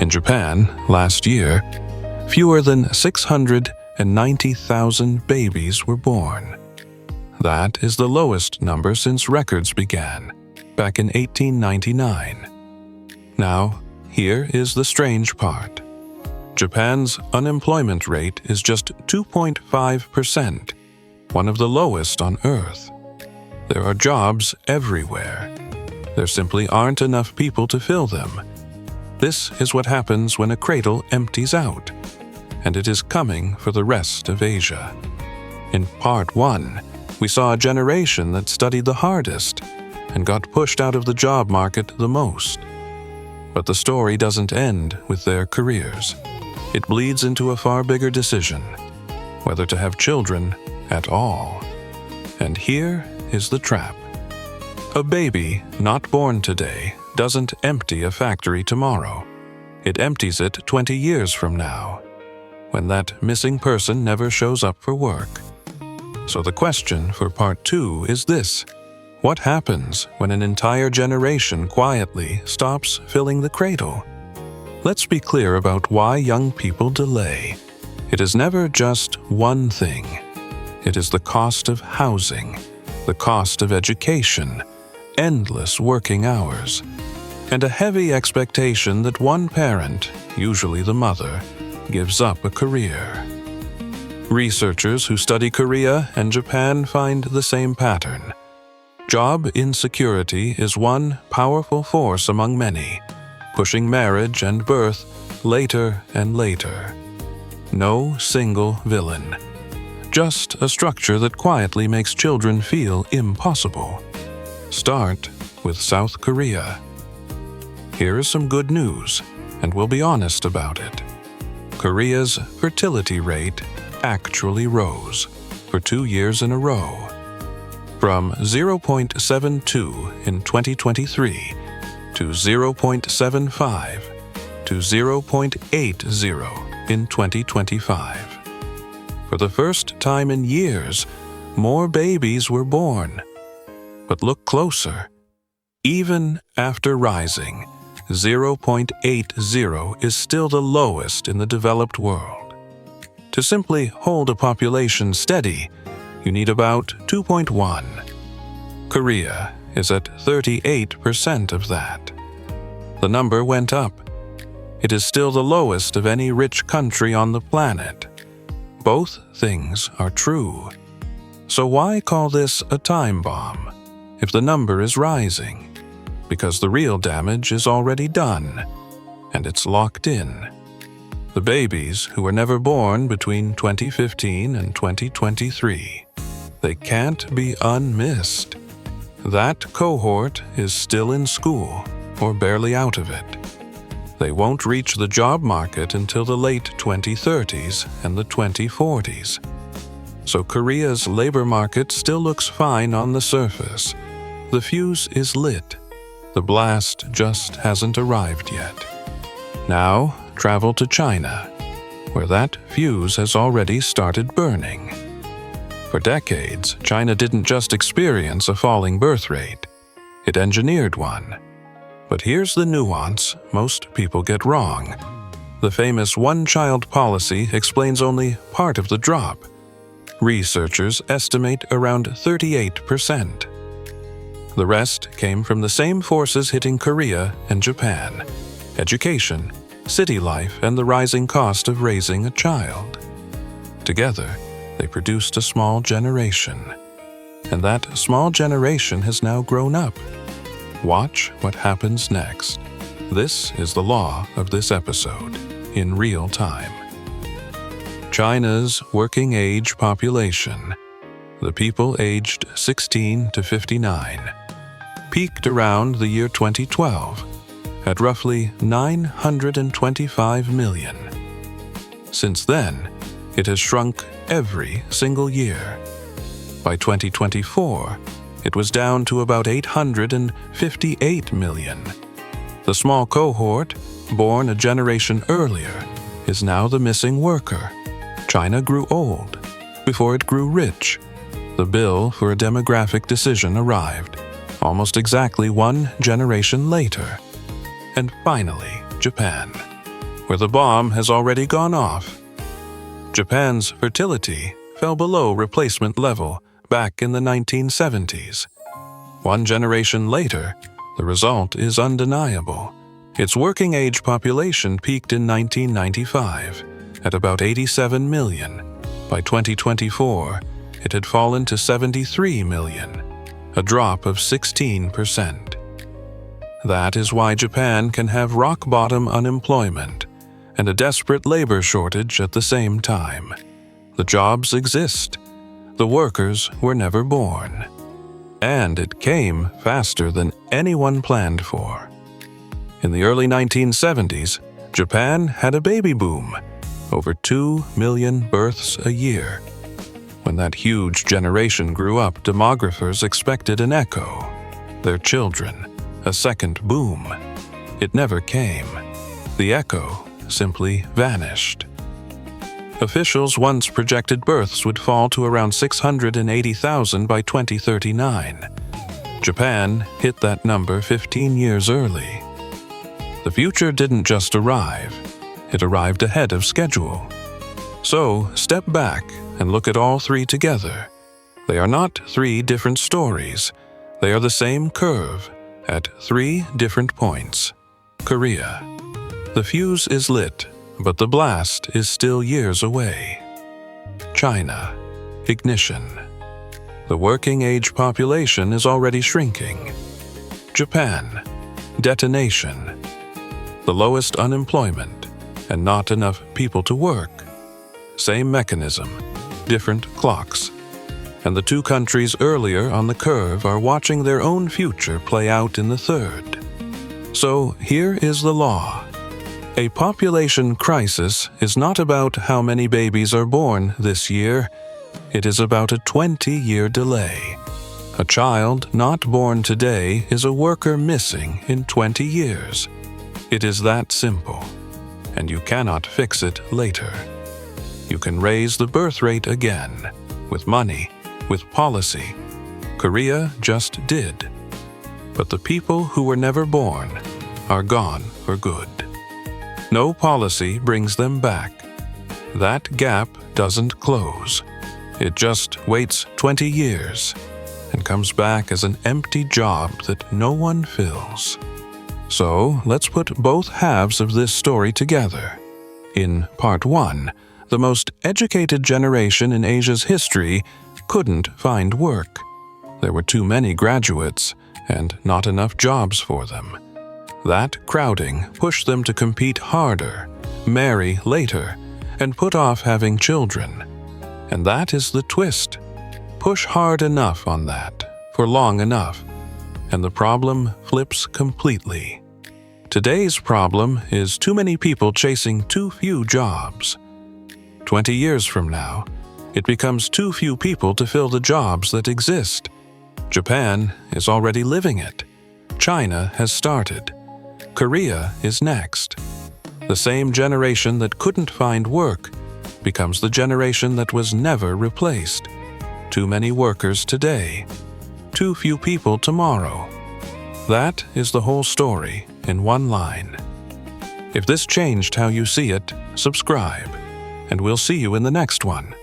In Japan, last year, fewer than 690,000 babies were born. That is the lowest number since records began, back in 1899. Now, here is the strange part. Japan's unemployment rate is just 2.5%, one of the lowest on Earth. There are jobs everywhere. There simply aren't enough people to fill them. This is what happens when a cradle empties out, and it is coming for the rest of Asia. In Part 1, we saw a generation that studied the hardest and got pushed out of the job market the most. But the story doesn't end with their careers. It bleeds into a far bigger decision, whether to have children at all. And here is the trap. A baby not born today doesn't empty a factory tomorrow. It empties it 20 years from now, when that missing person never shows up for work. So the question for Part 2 is this: what happens when an entire generation quietly stops filling the cradle? Let's be clear about why young people delay. It is never just one thing. It is the cost of housing, the cost of education, endless working hours, and a heavy expectation that one parent, usually the mother, gives up a career. Researchers who study Korea and Japan find the same pattern. Job insecurity is one powerful force among many, pushing marriage and birth later and later. No single villain, just a structure that quietly makes children feel impossible. Start with South Korea. Here is some good news, and we'll be honest about it. Korea's fertility rate actually rose for 2 years in a row, from 0.72 in 2023 to 0.75 to 0.80 in 2025. For the first time in years, more babies were born. But look closer. Even after rising, 0.80 is still the lowest in the developed world. To simply hold a population steady, you need about 2.1. Korea is at 38% of that. The number went up. It is still the lowest of any rich country on the planet. Both things are true. So why call this a time bomb if the number is rising? Because the real damage is already done, and it's locked in. The babies who were never born between 2015 and 2023, they can't be unmissed. That cohort is still in school or barely out of it. They won't reach the job market until the late 2030s and the 2040s. So Korea's labor market still looks fine on the surface. The fuse is lit. The blast just hasn't arrived yet. Now, travel to China, where that fuse has already started burning. For decades, China didn't just experience a falling birth rate. It engineered one. But here's the nuance most people get wrong. The famous one-child policy explains only part of the drop. Researchers estimate around 38%. The rest came from the same forces hitting Korea and Japan: education, city life, and the rising cost of raising a child. Together, they produced a small generation. And that small generation has now grown up. Watch what happens next. This is the law of this episode, in real time. China's working age population, the people aged 16 to 59, peaked around the year 2012 at roughly 925 million. Since then, it has shrunk every single year. By 2024, it was down to about 858 million. The small cohort, born a generation earlier, is now the missing worker. China grew old before it grew rich. The bill for a demographic decision arrived, almost exactly one generation later. And finally, Japan. where the bomb has already gone off. Japan's fertility fell below replacement level back in the 1970s. One generation later, the result is undeniable. Its working-age population peaked in 1995 at about 87 million. By 2024, it had fallen to 73 million, a drop of 16%. That is why Japan can have rock-bottom unemployment and a desperate labor shortage at the same time. The jobs exist. The workers were never born. And it came faster than anyone planned for. In the early 1970s, Japan had a baby boom, over 2 million births a year. When that huge generation grew up, demographers expected an echo, their children, a second boom. It never came. The echo simply vanished. Officials once projected births would fall to around 680,000 by 2039. Japan hit that number 15 years early. The future didn't just arrive, it arrived ahead of schedule. So, step back and look at all three together. They are not three different stories. They are the same curve at three different points. Korea. The fuse is lit, but the blast is still years away. China. Ignition. The working-age population is already shrinking. Japan. Detonation. The lowest unemployment and not enough people to work. Same mechanism, different clocks. And the two countries earlier on the curve are watching their own future play out in the third. So here is the law. A population crisis is not about how many babies are born this year. It is about a 20-year delay. A child not born today is a worker missing in 20 years. It is that simple, and you cannot fix it later. You can raise the birth rate again, with money, with policy. Korea just did. But the people who were never born are gone for good. No policy brings them back. That gap doesn't close. It just waits 20 years and comes back as an empty job that no one fills. So let's put both halves of this story together. In Part 1, the most educated generation in Asia's history couldn't find work. There were too many graduates and not enough jobs for them. That crowding pushed them to compete harder, marry later, and put off having children. And that is the twist. Push hard enough on that, for long enough, and the problem flips completely. Today's problem is too many people chasing too few jobs. 20 years from now, it becomes too few people to fill the jobs that exist. Japan is already living it. China has started. Korea is next. The same generation that couldn't find work becomes the generation that was never replaced. Too many workers today. Too few people tomorrow. That is the whole story in one line. If this changed how you see it, subscribe, and we'll see you in the next one.